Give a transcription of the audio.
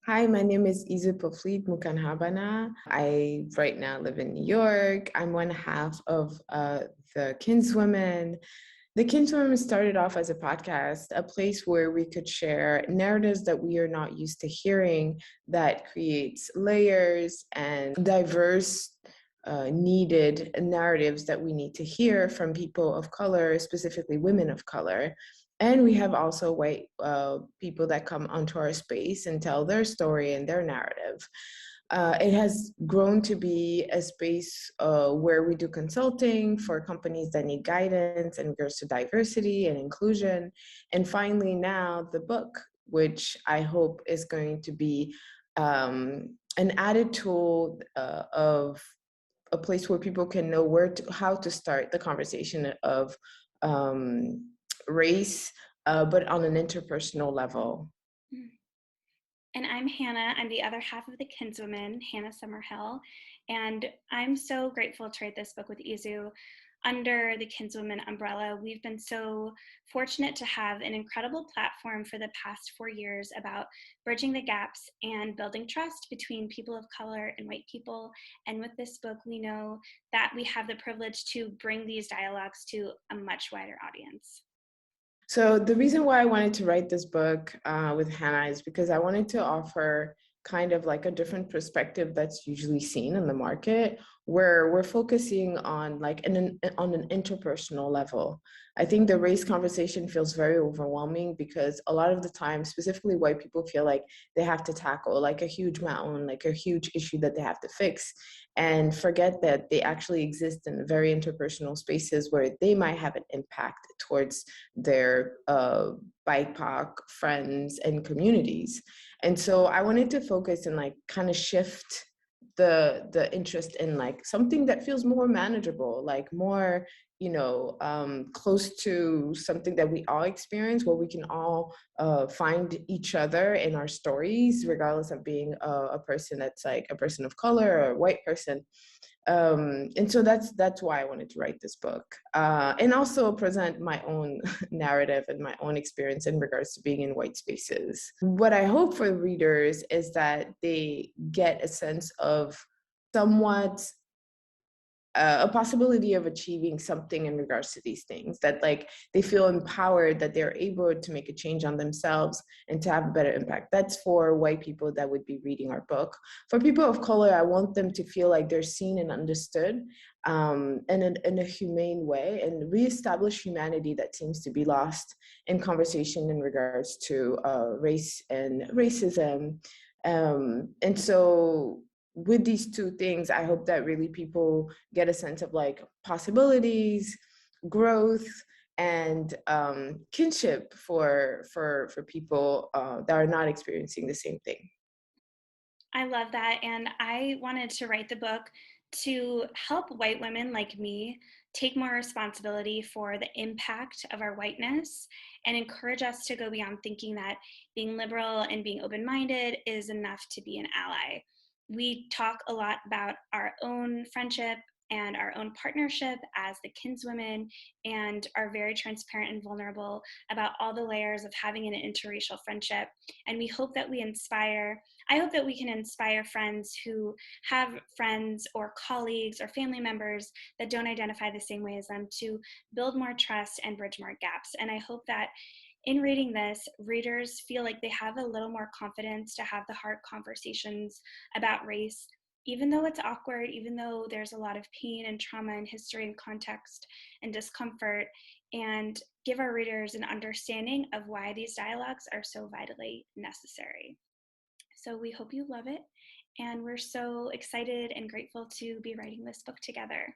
Hi, my name is Izupofleet Mukanhabana. I right now live in New York. I'm one half of the Kinswomen. The Kinswomen started off as a podcast, a place where we could share narratives that we are not used to hearing, that creates layers and diverse needed narratives that we need to hear from people of color, specifically women of color. And we have also white people that come onto our space and tell their story and their narrative. It has grown to be a space where we do consulting for companies that need guidance in regards to diversity and inclusion. And finally, now the book, which I hope is going to be an added tool of a place where people can know how to start the conversation of race, but on an interpersonal level. And I'm Hannah. I'm the other half of the Kinswoman, Hannah Summerhill. And I'm so grateful to write this book with Izu under the Kinswoman umbrella. We've been so fortunate to have an incredible platform for the past 4 years about bridging the gaps and building trust between people of color and white people. And with this book, we know that we have the privilege to bring these dialogues to a much wider audience. So the reason why I wanted to write this book with Hannah is because I wanted to offer kind of like a different perspective that's usually seen in the market, where we're focusing on on an interpersonal level. I think the race conversation feels very overwhelming because a lot of the time, specifically white people feel like they have to tackle like a huge mountain, like a huge issue that they have to fix, and forget that they actually exist in very interpersonal spaces where they might have an impact towards their BIPOC friends and communities. And so I wanted to focus and like kind of shift the interest in like something that feels more manageable, like more close to something that we all experience, where we can all find each other in our stories, regardless of being a person that's like a person of color or a white person. And so that's why I wanted to write this book, and also present my own narrative and my own experience in regards to being in white spaces. What I hope for readers is that they get a sense of somewhat a possibility of achieving something in regards to these things, that like they feel empowered, that they're able to make a change on themselves and to have a better impact. That's for white people that would be reading our book. For people of color, I want them to feel like they're seen and understood in a humane way, and reestablish humanity that seems to be lost in conversation in regards to race and racism. And so with these two things, I hope that really people get a sense of like possibilities, growth, and kinship for people that are not experiencing the same thing. I love that. And I wanted to write the book to help white women like me take more responsibility for the impact of our whiteness and encourage us to go beyond thinking that being liberal and being open minded is enough to be an ally. We talk a lot about our own friendship and our own partnership as the kinswomen, and are very transparent and vulnerable about all the layers of having an interracial friendship. And we hope that I hope that we can inspire friends who have friends or colleagues or family members that don't identify the same way as them, to build more trust and bridge more gaps. And I hope that in reading this, readers feel like they have a little more confidence to have the hard conversations about race, even though it's awkward, even though there's a lot of pain and trauma and history and context and discomfort, and give our readers an understanding of why these dialogues are so vitally necessary. So we hope you love it, and we're so excited and grateful to be writing this book together.